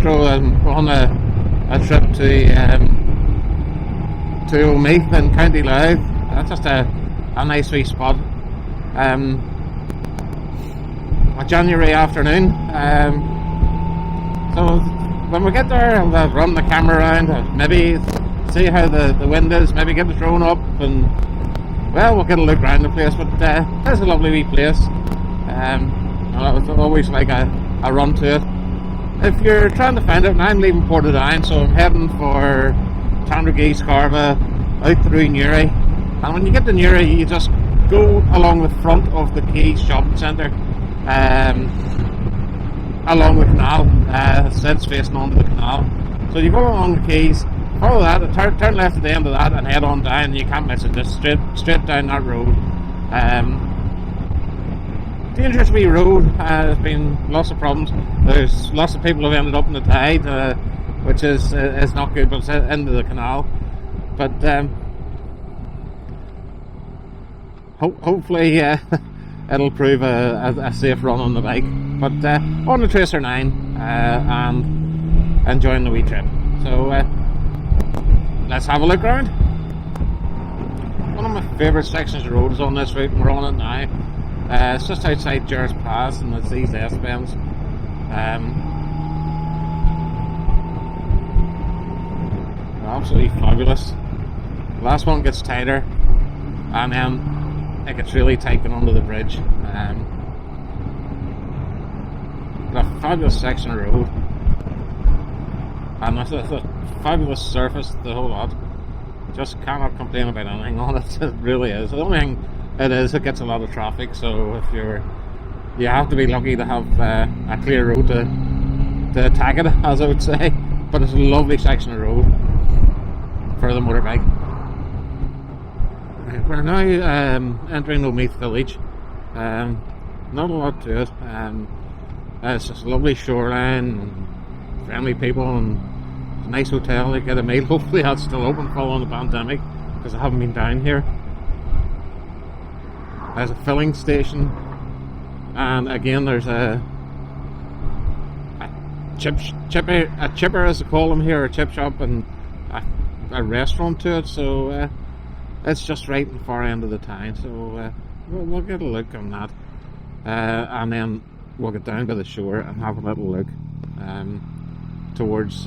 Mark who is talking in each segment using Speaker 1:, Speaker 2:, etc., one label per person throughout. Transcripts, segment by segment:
Speaker 1: intro, I'm on a trip to Omeath in County Louth. That's just a nice wee spot. A January afternoon. So when we get there, I'll run the camera around, maybe see how the wind is, maybe get the drone up, and well, we'll get a look around the place. But it's a lovely wee place. It's always like a run to it. If you're trying to find it, and I'm leaving Portadown, so I'm heading for Tandragee, Scarva, out through Newry. And when you get to Newry, you just go along the front of the Quay shopping centre, along the canal. It's facing onto the canal. So you go along the quays, follow that, turn left at the end of that, and head on down. You can't miss it, just straight down that road. Dangerous wee road. There's been lots of problems. There's lots of people who have ended up in the tide, which is not good, but it's into the canal. But hopefully it'll prove a safe run on the bike. But on the Tracer 9 and enjoying the wee trip. So let's have a look around. One of my favourite sections of road is on this route, and we're on it now. It's just outside Jer's Pass, and it's these S-bends. Absolutely fabulous. The last one gets tighter, and then it gets really tight going under the bridge. A fabulous section of road, and it's a fabulous surface, the whole lot. Just cannot complain about anything on it. It really is. The only thing it gets a lot of traffic, so if you have to be lucky to have a clear road to attack it, as I would say. But it's a lovely section of road for the motorbike. We're now entering Omeath village. Not a lot to it. It's just a lovely shoreline, and friendly people, and a nice hotel to get a meal. Hopefully that's still open following the pandemic, because I haven't been down here. There's a filling station, and again there's a chipper as they call them here, a chip shop, and a restaurant to it. So it's just right in the far end of the town. So we'll get a look on that, and then we'll get down by the shore and have a little look towards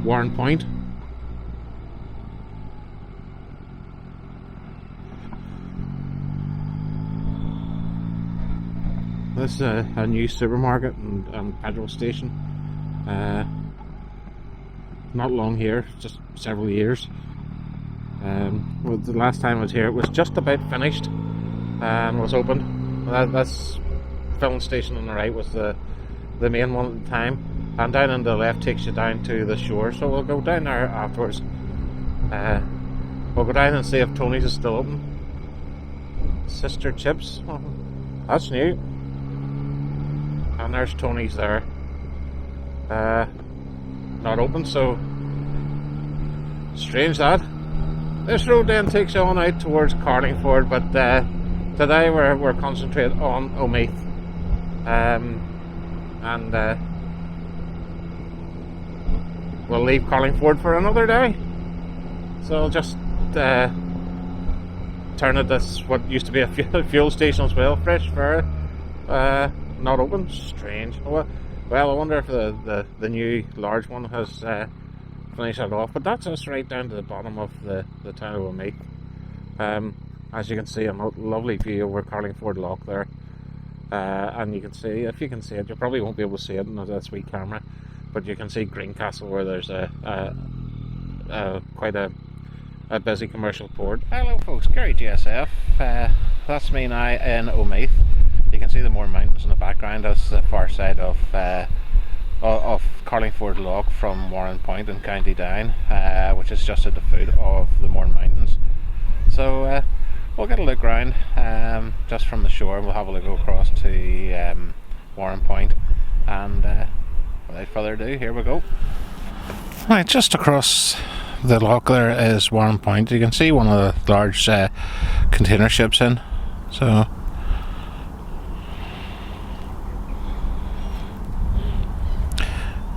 Speaker 1: Warren Point. This is a new supermarket and petrol station. Not long here, just several years. Well, the last time I was here, it was just about finished and was open. That's filling station on the right was the main one at the time, and down on the left takes you down to the shore. So we'll go down there afterwards. We'll go down and see if Tony's is still open. Sister Chips, oh, that's new. And there's Tony's there. Not open, so strange that. This road then takes you on out towards Carlingford, but today we're concentrating on Omeath. And we'll leave Carlingford for another day. So I'll just turn at this, what used to be a fuel station as well, fresh fare. Not open. Strange. Well, I wonder if the new large one has finished it off. But that's us right down to the bottom of the town of Omeath. As you can see, a lovely view over Carlingford Loch there. And you can see, if you can see it, you probably won't be able to see it on that sweet camera, but you can see Greencastle, where there's quite a busy commercial port. Hello folks, Gary GSF. That's me now in Omeath. You can see the Mourne Mountains in the background. That's the far side of Carlingford Loch from Warren Point in County Down, which is just at the foot of the Mourne Mountains. So we'll get a look around just from the shore. We'll have a look across to Warren Point, and without further ado, here we go. Right, just across the loch there is Warren Point. You can see one of the large container ships in. So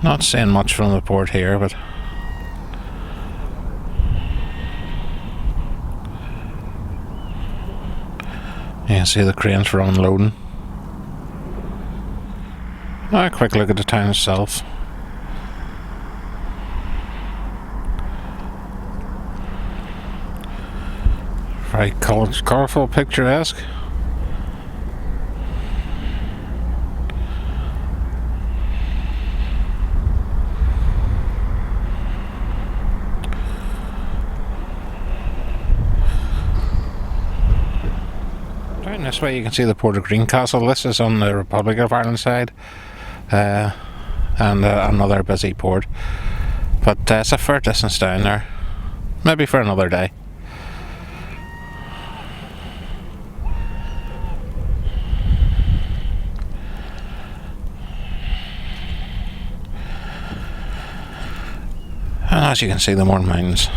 Speaker 1: Not seeing much from the port here, but you can see the cranes for unloading. A quick look at the town itself. Very colourful, picturesque. Down this way you can see the port of Greencastle. This is on the Republic of Ireland side, and another busy port, but it's a fair distance down there, maybe for another day. And as you can see, the Mourne Mountains.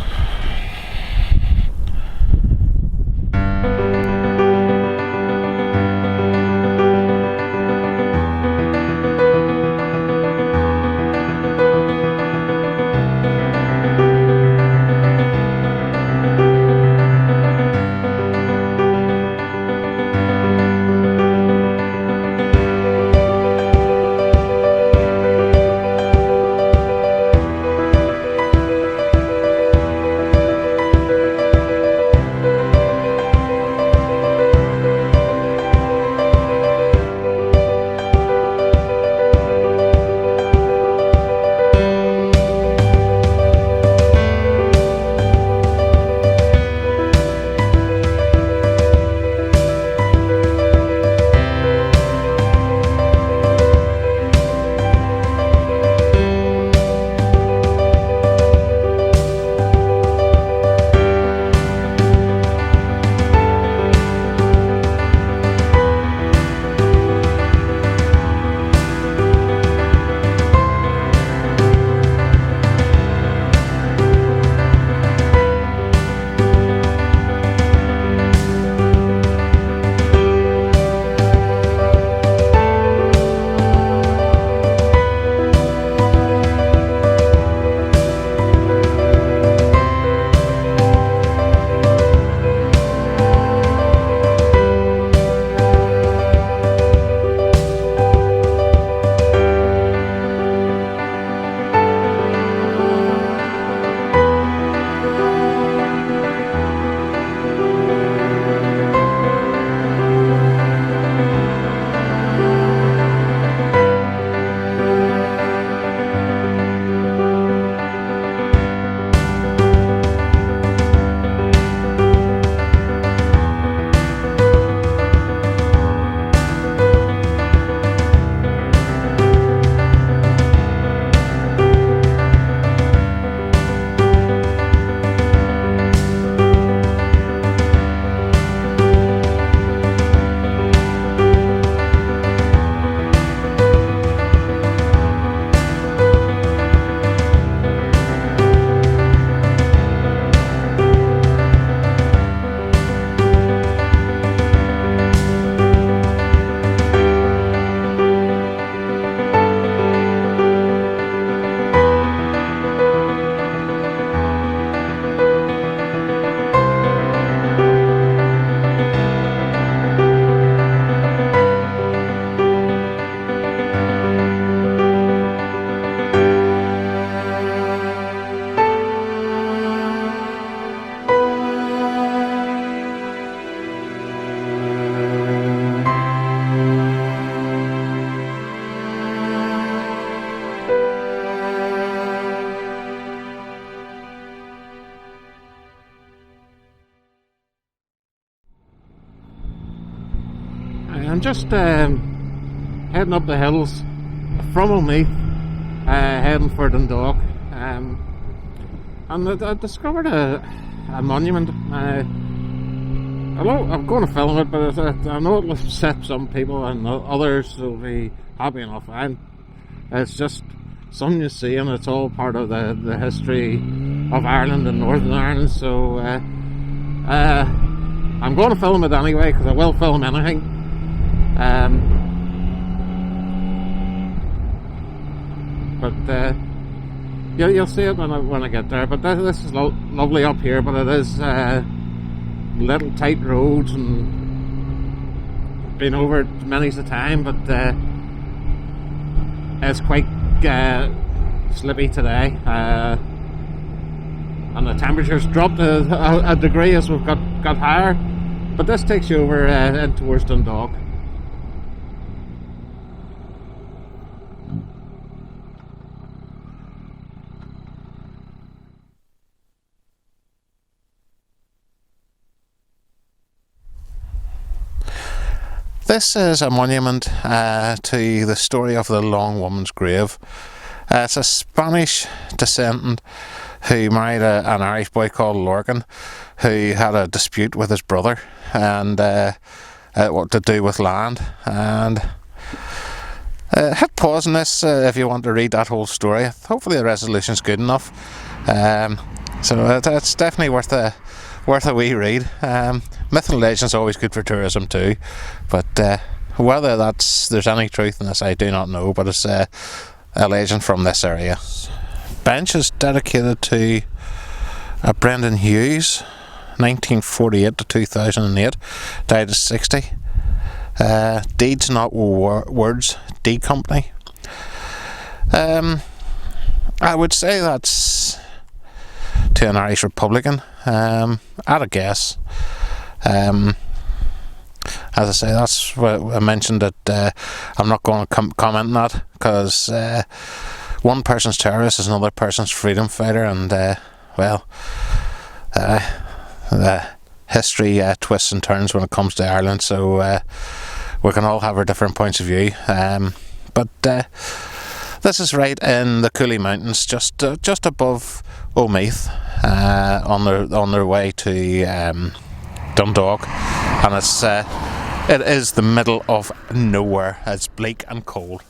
Speaker 1: I'm just heading up the hills from Omeath, heading for Dundalk, and I discovered a monument. Although I'm going to film it, but I know it will upset some people, and others will be happy enough. And it's just something you see, and it's all part of the history of Ireland and Northern Ireland. So I'm going to film it anyway, because I will film anything. but you'll see it when I get there. But this is lovely up here, but it is little tight roads, and been over it many's a time, but it's quite slippy today, and the temperature's dropped a degree as we've got higher, but this takes you over in towards Dundalk. This is a monument to the story of the Long Woman's Grave. It's a Spanish descendant who married an Irish boy called Lorcan, who had a dispute with his brother, and what to do with land. And hit pause on this if you want to read that whole story. Hopefully the resolution's good enough. So it's definitely worth a wee read. Myth and legend's always good for tourism too, but whether there's any truth in this, I do not know. But it's a legend from this area. Bench is dedicated to Brendan Hughes, 1948 to 2008, died at 60. Deeds Not Words, Deed Company. I would say that's to an Irish Republican, at a guess. As I say, that's what I mentioned, that I'm not going to comment on that, because one person's terrorist is another person's freedom fighter, and history twists and turns when it comes to Ireland, so we can all have our different points of view. But this is right in the Cooley Mountains, just above Omeath, on their way to Dundalk, and it is the middle of nowhere. It's bleak and cold.